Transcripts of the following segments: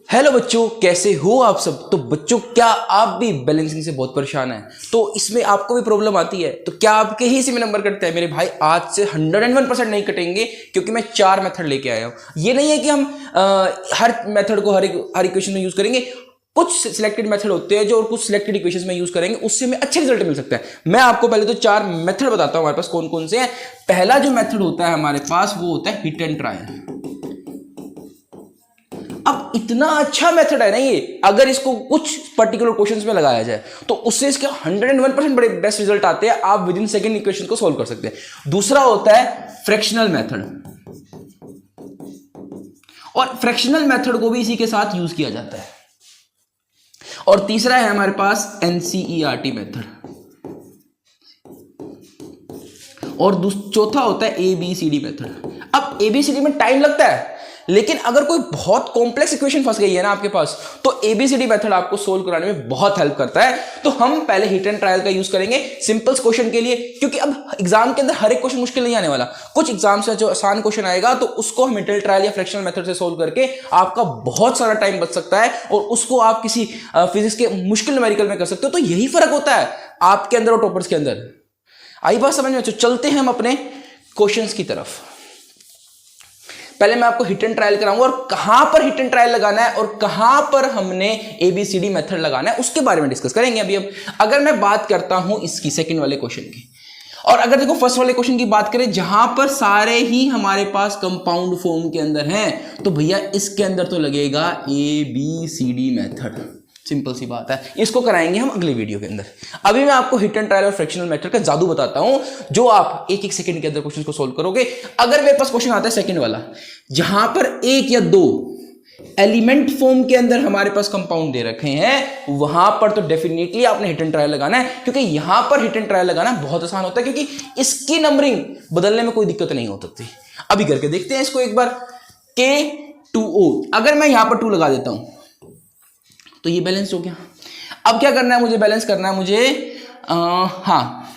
Hello बच्चों, कैसे हो आप सब। तो बच्चों, क्या आप भी बैलेंसिंग से बहुत परेशान हैं? तो इसमें आपको भी प्रॉब्लम आती है तो क्या आपके ही इसी में नंबर कटते हैं? मेरे भाई, आज से 101% नहीं कटेंगे, क्योंकि मैं 4 मेथड लेके आया हूं। ये नहीं है कि हम हर मेथड को हर इक्वेशन में यूज करेंगे। कुछ सिलेक्टेड मेथड होते हैं जो, और कुछ सिलेक्टेड इक्वेशंस में यूज करेंगे, उससे हमें अच्छे रिजल्ट मिल सकता है। मैं आपको पहले तो 4 मेथड बताता हूं हमारे पास कौन कौन से हैं। पहला जो मेथड होता है हमारे पास, वो होता है हिट एंड ट्रायल। अब इतना अच्छा मेथड है ना ये, अगर इसको कुछ पर्टिकुलर क्वेश्चंस में लगाया जाए तो उससे इसके 101% बड़े बेस्ट रिजल्ट आते हैं। आप विद इन सेकंड इक्वेशन को सोल्व कर सकते हैं। दूसरा होता है फ्रैक्शनल मेथड, और फ्रैक्शनल मेथड को भी इसी के साथ यूज किया जाता है। और तीसरा है हमारे पास एनसीईआरटी मेथड, और चौथा होता है एबीसीडी मेथड। अब एबीसीडी में टाइम लगता है, लेकिन अगर कोई बहुत कॉम्प्लेक्स इक्वेशन फंस गई है ना आपके पास, तो एबीसीडी मेथड आपको सोल्व कराने में बहुत हेल्प करता है। तो हम पहले हिट एंड ट्रायल का यूज करेंगे सिंपल क्वेश्चन के लिए, क्योंकि अब एग्जाम के अंदर हर एक क्वेश्चन मुश्किल नहीं आने वाला। कुछ एग्जाम से जो आसान क्वेश्चन आएगा तो उसको हम हिट एंड ट्रायल या फ्रैक्शनल मेथड से सोल्व करके आपका बहुत सारा टाइम बच सकता है, और उसको आप किसी फिजिक्स के मुश्किल न्यूमेरिकल में कर सकते हो। तो यही फर्क होता है आपके अंदर और टॉपर्स के अंदर। आई बात समझ में? चलते हैं हम अपने क्वेश्चंस की तरफ। पहले मैं आपको हिट एंड ट्रायल कराऊंगा, और कहां पर हिट एंड ट्रायल लगाना है और कहां पर हमने एबीसीडी मेथड लगाना है उसके बारे में डिस्कस करेंगे अभी। अब अगर मैं बात करता हूं इसकी सेकंड वाले क्वेश्चन की, और अगर देखो फर्स्ट वाले क्वेश्चन की बात करें जहां पर सारे ही हमारे पास कंपाउंड फॉर्म के अंदर हैं, तो भैया इसके अंदर तो लगेगा एबीसीडी मेथड। सिंपल सी बात है, इसको कराएंगे हम अगले वीडियो के अंदर। अभी मैं आपको हिट एंड ट्रायल और फ्रैक्शनल मेथड का जादू बताता हूं, जो आप एक एक सेकंड के अंदर क्वेश्चन को सोल्व करोगे। अगर मेरे पास क्वेश्चन आता है सेकंड वाला, जहां पर 1 या 2 एलिमेंट फॉर्म के अंदर हमारे पास कंपाउंड दे रखे हैं, वहां पर तो डेफिनेटली आपने हिट एंड ट्रायल लगाना है, क्योंकि यहां पर हिट एंड ट्रायल लगाना बहुत आसान होता है, क्योंकि इसकी नंबरिंग बदलने में कोई दिक्कत नहीं हो सकती। अभी करके देखते हैं इसको एक बार। K2O, अगर मैं यहां पर 2 लगा देता हूं तो ये बैलेंस हो गया। अब क्या करना है मुझे? बैलेंस करना है मुझे। हाँ,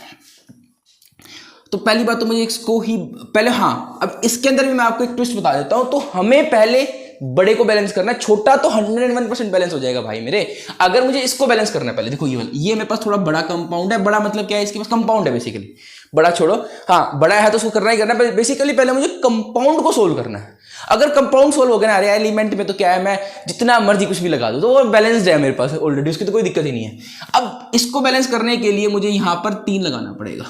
तो पहली बात तो मुझे इसको ही पहले, हाँ, अब इसके अंदर भी मैं आपको एक ट्विस्ट बता देता हूं। तो हमें पहले बड़े को बैलेंस करना है, छोटा तो 101% बैलेंस हो जाएगा भाई मेरे। अगर मुझे इसको बैलेंस करना है पहले, देखो ये मेरे पास थोड़ा बड़ा कंपाउंड है। बड़ा मतलब क्या है? इसके पास कंपाउंड है बेसिकली। बड़ा छोड़ो, हाँ, बड़ा है तो उसको करना ही करना है। बेसिकली पहले मुझे कंपाउंड को सोल्व करना है। अगर कंपाउंड सोल्व हो गया ना, अरे एलिमेंट में तो क्या है, मैं जितना मर्जी कुछ भी लगा दूं तो वो बैलेंस्ड है मेरे पास ऑलरेडी, उसकी तो कोई दिक्कत ही नहीं है। अब इसको बैलेंस करने के लिए मुझे यहां पर 3 लगाना पड़ेगा,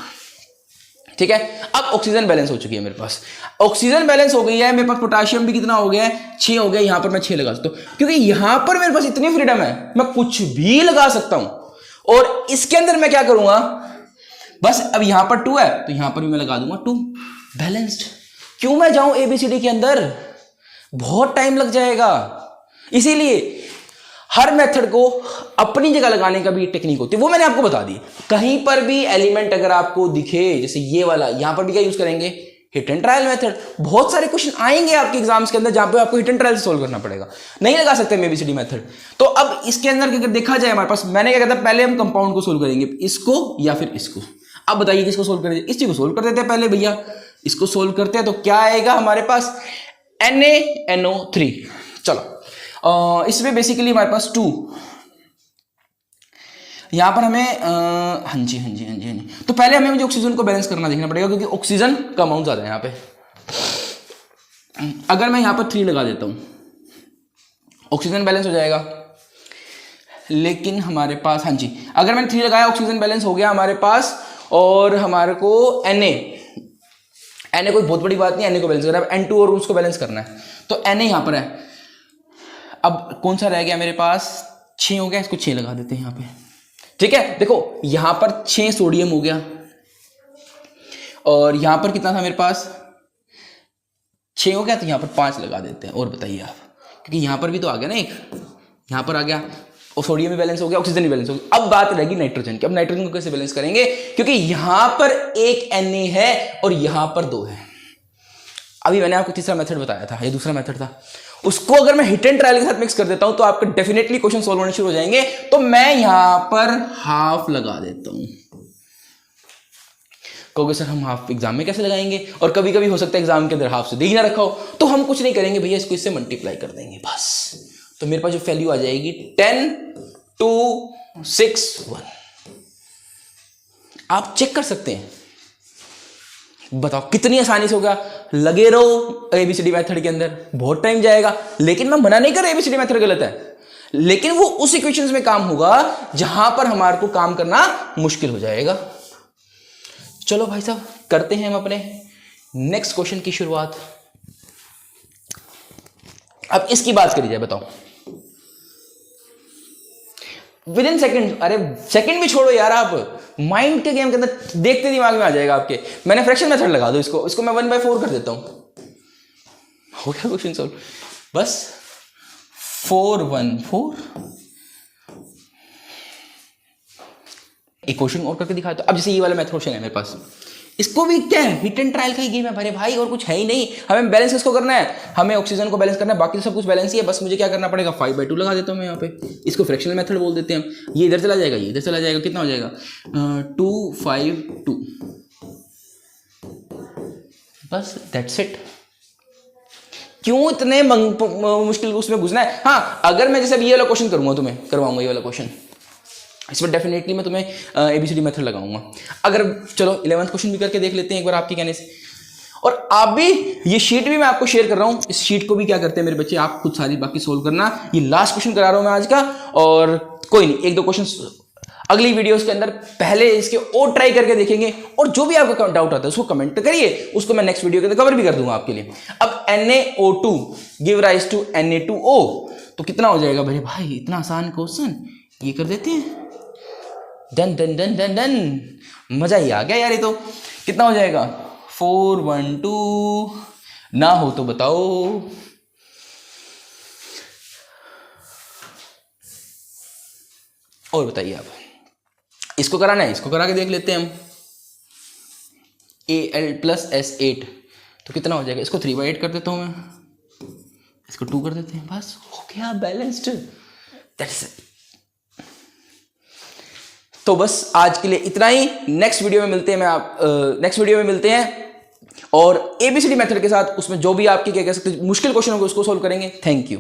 ठीक है। अब ऑक्सीजन बैलेंस हो चुकी है मेरे पास, ऑक्सीजन बैलेंस हो गई है मेरे पास। पोटेशियम भी कितना हो गया है? 6 हो गया। यहां पर मैं 6 लगा सकता हूं, क्योंकि यहां पर मेरे पास इतनी फ्रीडम है, मैं कुछ भी लगा सकता हूं। और इसके अंदर मैं क्या करूंगा, बस अब यहां पर 2 है तो यहां पर भी मैं लगा दूंगा 2, बैलेंस्ड। क्यों मैं जाऊं एबीसीडी के अंदर? बहुत टाइम लग जाएगा। इसीलिए हर मेथड को अपनी जगह लगाने का भी टेक्निक होती है, वो मैंने आपको बता दी। कहीं पर भी एलिमेंट अगर आपको दिखे, जैसे ये वाला, यहां पर भी क्या यूज करेंगे? Hit and trial method. बहुत सारे क्वेश्चन आएंगे आपके एग्जाम्स के अंदर जहां पे आपको हिट एंड ट्रायल से सोल्व करना पड़ेगा, नहीं लगा सकते एबीसीडी मेथड। तो अब इसके अंदर अगर देखा जाए हमारे पास, मैंने क्या कहता है, पहले हम कंपाउंड को सोल्व करेंगे, इसको या फिर इसको। अब बताइए किसको सोल्व करेंगे? इस चीज को सोल्व कर देते हैं पहले भैया। इसको सोल्व करते हैं तो क्या आएगा हमारे पास? NaNO3। चलो, इसमें बेसिकली हमारे पास 2, यहां पर हमें हाँ जी। तो पहले हमें मुझे ऑक्सीजन को बैलेंस करना देखना पड़ेगा, क्योंकि ऑक्सीजन का अमाउंट ज्यादा है यहां पे। अगर मैं यहां पर 3 लगा देता हूं, ऑक्सीजन बैलेंस हो जाएगा। लेकिन हमारे पास, हाँ जी, अगर मैंने 3 लगाया, ऑक्सीजन बैलेंस हो गया हमारे पास। और हमारे को Na कोई बहुत बड़ी बात नहीं, Na को बैलेंस करना है। N2 और उसको बैलेंस करना है, तो Na यहां पर है। अब कौन सा रह गया मेरे पास? 6 हो गया, इसको 6 लगा देते हैं यहां पे, ठीक है। देखो यहां पर 6 सोडियम हो गया, और यहां पर कितना था मेरे पास? 6 हो गया, तो यहां पर 5 लगा देते हैं। और बताइए आप, क्योंकि यहां पर भी तो आ गया ना एक, यहां पर आ गया, और सोडियम भी बैलेंस हो गया, ऑक्सीजन भी बैलेंस हो गया। अब बात रहेगी नाइट्रोजन की। अब नाइट्रोजन को कैसे बैलेंस करेंगे? क्योंकि यहां पर एक Na है और यहां पर 2 है। अभी मैंने आपको तीसरा मेथड बताया था, ये दूसरा मेथड था। उसको अगर मैं हिट एंड ट्रायल के साथ मिक्स कर देता हूं तो आपके डेफिनेटली क्वेश्चन सोल्व होने शुरू हो जाएंगे। तो मैं यहां पर हाफ लगा देता हूं। कहोगे सर हम हाफ एग्जाम में कैसे लगाएंगे? और कभी कभी हो सकता है एग्जाम के अंदर हाफ से दे ही ना रखा हो, तो हम कुछ नहीं करेंगे भैया, इसको इससे मल्टीप्लाई कर देंगे बस। तो मेरे पास जो वैल्यू आ जाएगी 10 2 6 1। आप चेक कर सकते हैं, बताओ कितनी आसानी से होगा। लगे रहो एबीसीडी मेथड के अंदर, बहुत टाइम जाएगा, लेकिन मैं मना नहीं कर रहा एबीसीडी मेथड गलत है, लेकिन वो उस इक्वेशंस में काम होगा जहां पर हमारे को काम करना मुश्किल हो जाएगा। चलो भाई साहब करते हैं हम अपने नेक्स्ट क्वेश्चन की शुरुआत। अब इसकी बात करी जाए, बताओ विद इन सेकंड, अरे सेकंड भी छोड़ो यार, आप माइंड के गेम के अंदर देखते दिमाग में आ जाएगा आपके। मैंने फ्रैक्शन मेथड लगा दो, इसको मैं 1/4 कर देता हूं, हो गया क्वेश्चन सॉल्व। बस 4 1 4। एक क्वेश्चन और करके दिखाता हूं। अब जैसे ये वाला मेथड क्वेश्चन है मेरे पास, इसको भी क्या है, हिट एंड ट्रायल का ही गेम है भाई भाई, और कुछ है ही नहीं। हमें बैलेंस किसको करना है, हमें ऑक्सीजन को बैलेंस करना है, बाकी तो सब कुछ बैलेंस ही है। बस मुझे क्या करना पड़ेगा, 5/2 लगा देता हूं मैं यहाँ पे। इसको फ्रैक्शनल मेथड बोल देते हैं हम। ये इधर चला जाएगा, ये इधर चला जाएगा, कितना हो जाएगा 2 5 2। बस दैट्स इट। क्यों इतने मुश्किल उसमें घुसना है। हाँ, अगर मैं जैसे ये वाला क्वेश्चन करूंगा, तुम्हें करवाऊंगा ये वाला क्वेश्चन, इसमें डेफिनेटली मैं तुम्हें एबीसीडी मेथड लगाऊंगा। अगर चलो 11th क्वेश्चन भी करके देख लेते हैं एक बार आपके कहने से। और आप भी, ये शीट भी मैं आपको शेयर कर रहा हूं, इस शीट को भी क्या करते हैं मेरे बच्चे, आप खुद सारी बाकी सोल्व करना। ये लास्ट क्वेश्चन करा रहा हूं मैं आज का, और कोई नहीं, 1-2 क्वेश्चन अगली वीडियोस के अंदर पहले इसके और ट्राई करके देखेंगे। और जो भी आपका डाउट आता है उसको कमेंट करिए, उसको मैं नेक्स्ट वीडियो के अंदर कवर भी कर दूंगा आपके लिए। अब NaO2 give rise to Na2O, तो कितना हो जाएगा भाई भाई, इतना आसान क्वेश्चन, ये कर देते हैं। Done done done done done, मजा ही आ गया यार। ये तो कितना हो जाएगा 4 1 2, ना हो तो बताओ। और बताइए आप, इसको कराना है, इसको करा के देख लेते हैं हम। Al + S8 तो कितना हो जाएगा, इसको 3/8 कर देता हूं मैं, इसको 2 कर देते हैं, बस हो गया बैलेंस्ड। That's it. तो बस आज के लिए इतना ही। नेक्स्ट वीडियो में मिलते हैं नेक्स्ट वीडियो में मिलते हैं, और एबीसीडी मेथड के साथ उसमें जो भी आपके क्या कह सकते मुश्किल क्वेश्चन होंगे उसको सोल्व करेंगे। Thank you.